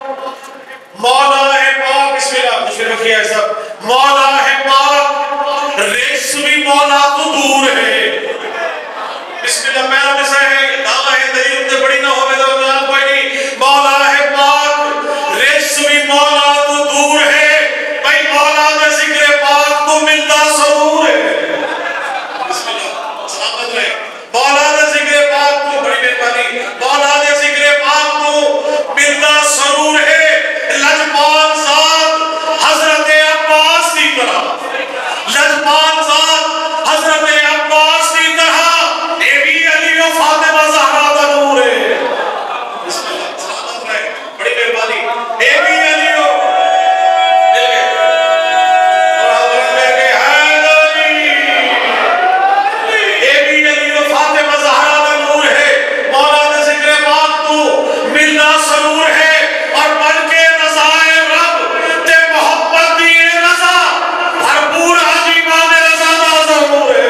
मौला है पाक, बिस्मिल्लाह मुझे रखिए सब। मौला है पाक, रेशमी मौला तो दूर है। बिस्मिल्लाह मेरा मिसा है दावा है दलील उतने बड़ी ना होवे तो जनाब कोई नहीं। मौला है पाक, रेशमी मौला तो दूर है। भाई मौला का जिक्र पाक तो मिलता जरूर है। बिस्मिल्लाह सलामत रहे। मौला का जिक्र पाक तो बड़ी मेहरबानी। मौला का जिक्र पाक तो मिलता जरूर है। लजपाल साहब हजरत अब्बास की तरह, लजपाल साहब हजरत अब्बास की तरह ये भी अली और फातिमा ज़हरा का नूर है। बिस्मिल्लाह सलामत रहे, बड़ी मेहरबानी। ये भी अली और मिल गए और हजरत करके हैदरी, ये भी अली और फातिमा ज़हरा का नूर है। मौला का जिक्र पाक तो मिलना जरूर है और बन के रज़ाए रब ते मोहब्बत दी रज़ा भरपूर आजीबान रज़ा दा ज़रूर है।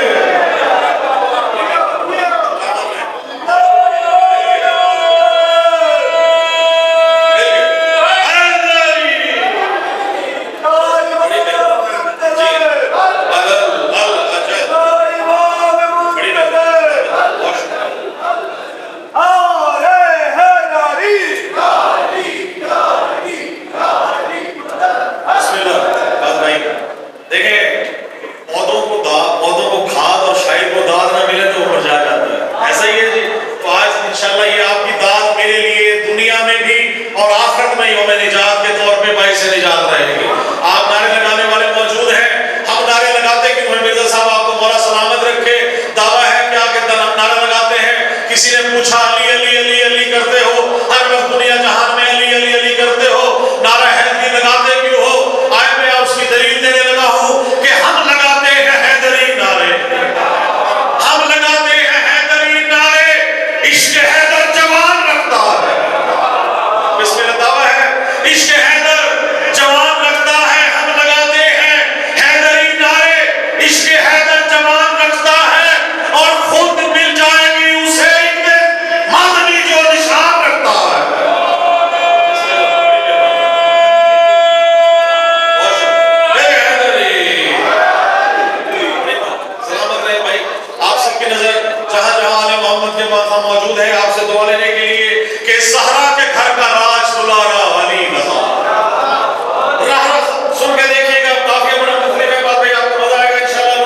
किसी ने पूछा अली अली अली अली करते हो